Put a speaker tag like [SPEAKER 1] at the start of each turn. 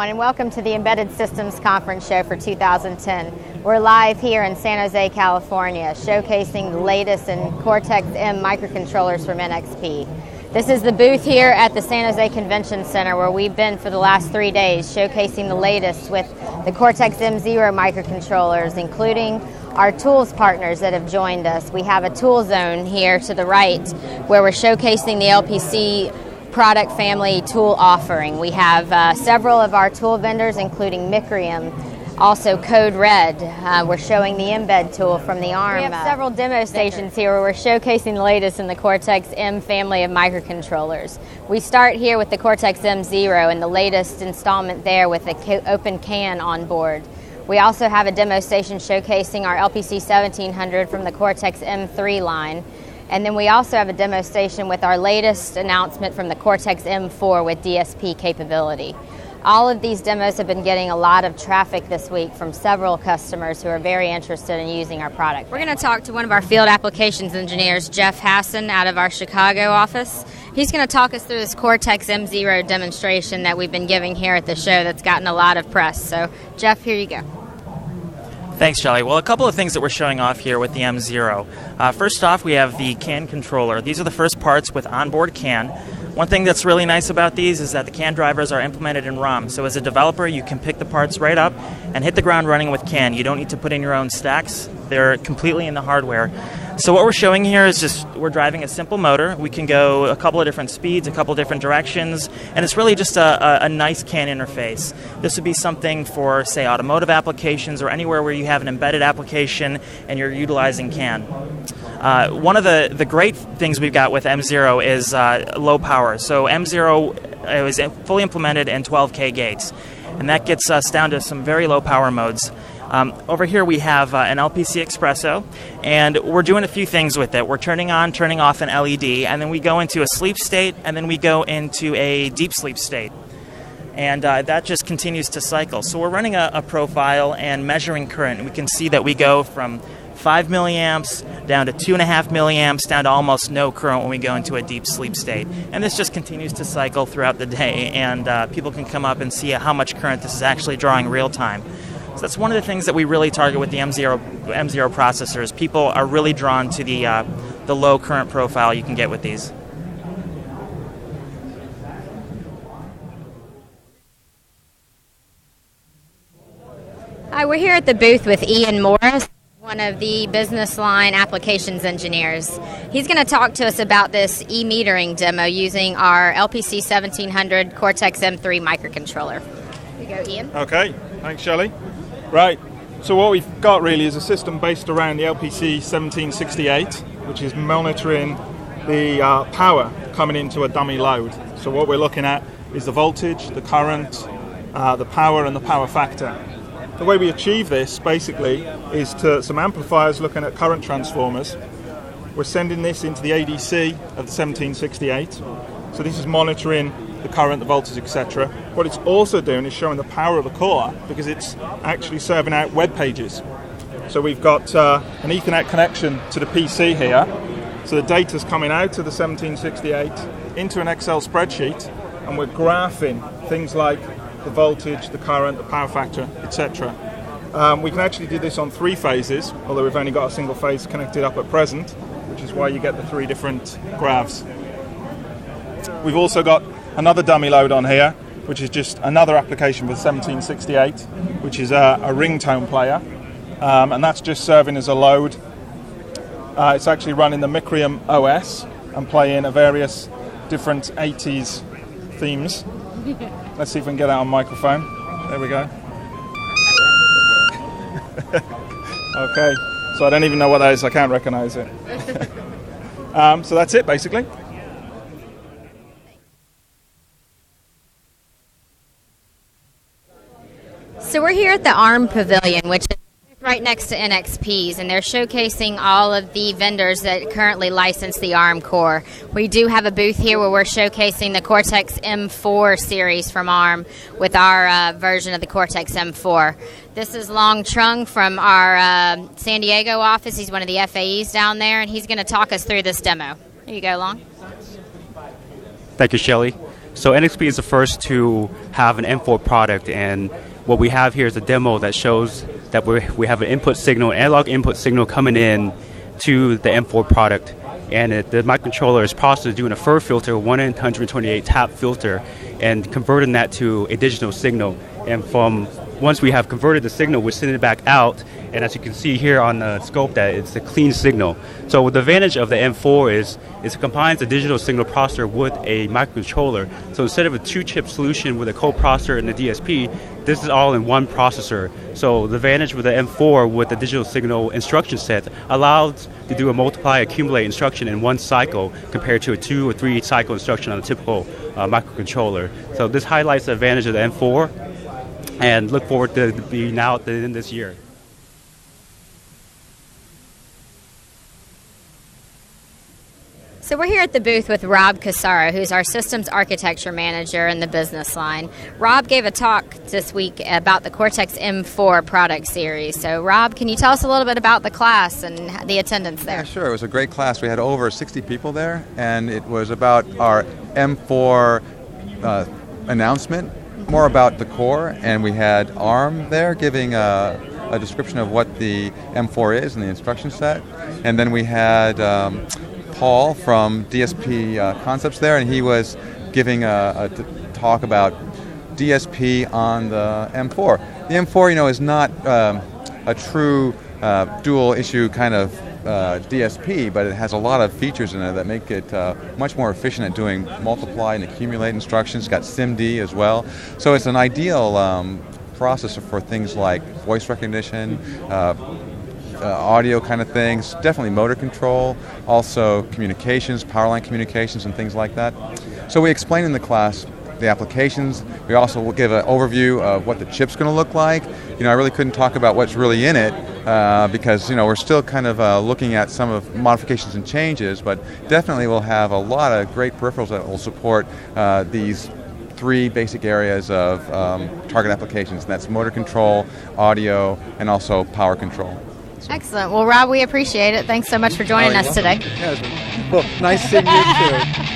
[SPEAKER 1] everyone, and welcome to the Embedded Systems Conference Show for 2010. We're live here in San Jose, California, showcasing the latest in Cortex-M microcontrollers from Nxp. This is the booth here at the San Jose Convention Center where we've been for the last 3 days, showcasing the latest with the Cortex-M0 microcontrollers, including our tools partners that have joined us. We have a tool zone here to the right where we're showcasing the LPC product family tool offering. We have several of our tool vendors, including Micrium, also Code Red. We're showing the embed tool from the ARM. We have several demo stations here where we're showcasing the latest in the Cortex-M family of microcontrollers. We start here with the Cortex-M0 and the latest installment there with the Open CAN on board. We also have a demo station showcasing our LPC 1700 from the Cortex-M3 line. And then we also have a demo station with our latest announcement from the Cortex-M4 with DSP capability. All of these demos have been getting a lot of traffic this week from several customers who are very interested in using our product. We're going to talk to one of our field applications engineers, Jeff Hassan, out of our Chicago office. He's going to talk us through this Cortex-M0 demonstration that we've been giving here at the show that's gotten a lot of press. So, Jeff, here you go.
[SPEAKER 2] Thanks, Shelley. Well, a couple of things that we're showing off here with the M0. First off, we have the CAN controller. These are the first parts with onboard CAN. One thing that's really nice about these is that the CAN drivers are implemented in ROM. So as a developer, you can pick the parts right up and hit the ground running with CAN. You don't need to put in your own stacks. They're completely in the hardware. So what we're showing here is just we're driving a simple motor. We can go a couple of different speeds, a couple of different directions, and it's really just a nice CAN interface. This would be something for, say, automotive applications or anywhere where you have an embedded application and you're utilizing CAN. One of the great things we've got with M0 is low power. So M0 is fully implemented in 12K gates, and that gets us down to some very low power modes. Over here we have an LPC Espresso, and we're doing a few things with it. We're turning on, turning off an LED, and then we go into a sleep state, and then we go into a deep sleep state. And that just continues to cycle. So we're running a profile and measuring current, and we can see that we go from 5 milliamps down to 2.5 milliamps down to almost no current when we go into a deep sleep state. And this just continues to cycle throughout the day, and people can come up and see how much current this is actually drawing real time. So that's one of the things that we really target with the M0 processors. People are really drawn to the low current profile you can get with these.
[SPEAKER 1] Hi, we're here at the booth with Ian Morris, one of the business line applications engineers. He's going to talk to us about this e-metering demo using our LPC 1700 Cortex-M3 microcontroller. Here you go, Ian.
[SPEAKER 3] Okay, thanks, Shelley. Right, so what we've got really is a system based around the LPC 1768, which is monitoring the power coming into a dummy load. So what we're looking at is the voltage, the current, the power, and the power factor. The way we achieve this, basically, is to some amplifiers looking at current transformers. We're sending this into the ADC of the 1768. So this is monitoring the current, the voltage, etc. What it's also doing is showing the power of the core because it's actually serving out web pages. So we've got an Ethernet connection to the PC here. So the data's coming out of the 1768 into an Excel spreadsheet, and we're graphing things like the voltage, the current, the power factor, etc. We can actually do this on 3 phases, although we've only got a single phase connected up at present, which is why you get the 3 different graphs. We've also got another dummy load on here, which is just another application for 1768, which is a ringtone player, and that's just serving as a load. It's actually running the Micrium OS and playing various different 80s themes. Let's see if we can get that on microphone. There we go. Okay, so I don't even know what that is, I can't recognize it. So that's it, basically.
[SPEAKER 1] So we're here at the ARM Pavilion, which is right next to NXP's, and they're showcasing all of the vendors that currently license the ARM core. We do have a booth here where we're showcasing the Cortex-M4 series from ARM with our version of the Cortex-M4. This is Long Trung from our San Diego office. He's one of the FAEs down there, and he's going to talk us through this demo. Here you go, Long.
[SPEAKER 4] Thank you, Shelley. So Nxp is the first to have an M4 product, and what we have here is a demo that shows that we have an input signal, analog input signal coming in to the M4 product. And the microcontroller is processed doing a FIR filter, 128 tap filter, and converting that to a digital signal. And once we have converted the signal, we send it back out. And as you can see here on the scope, that it's a clean signal. So the advantage of the M4 is it combines a digital signal processor with a microcontroller. So instead of a two-chip solution with a coprocessor and a DSP, this is all in one processor. So the advantage with the M4 with the digital signal instruction set allows to do a multiply accumulate instruction in one cycle compared to a 2 or 3 cycle instruction on a typical microcontroller. So this highlights the advantage of the M4, and look forward to being out in this year.
[SPEAKER 1] So we're here at the booth with Rob Casaro, who's our systems architecture manager in the business line. Rob gave a talk this week about the Cortex M4 product series. So Rob, can you tell us a little bit about the class and the attendance there?
[SPEAKER 5] Yeah, sure. It was a great class. We had over 60 people there, and it was about our M4 announcement, more about the core, and we had ARM there giving a description of what the M4 is and the instruction set. And then we had Paul from DSP Concepts there, and he was giving a talk about DSP on the M4. The M4, is not a true dual issue kind of DSP, but it has a lot of features in it that make it much more efficient at doing multiply and accumulate instructions. It's got SIMD as well. So it's an ideal processor for things like voice recognition, audio kind of things, definitely motor control, also communications, power line communications and things like that. So we explain in the class the applications. We also will give an overview of what the chip's going to look like. I really couldn't talk about what's really in it because we're still kind of looking at some of modifications and changes, but definitely we'll have a lot of great peripherals that will support these 3 basic areas of target applications, and that's motor control, audio, and also power control.
[SPEAKER 1] Excellent. Well, Rob, we appreciate it. Thanks so much for joining us today.
[SPEAKER 5] Yeah, well, nice seeing you too.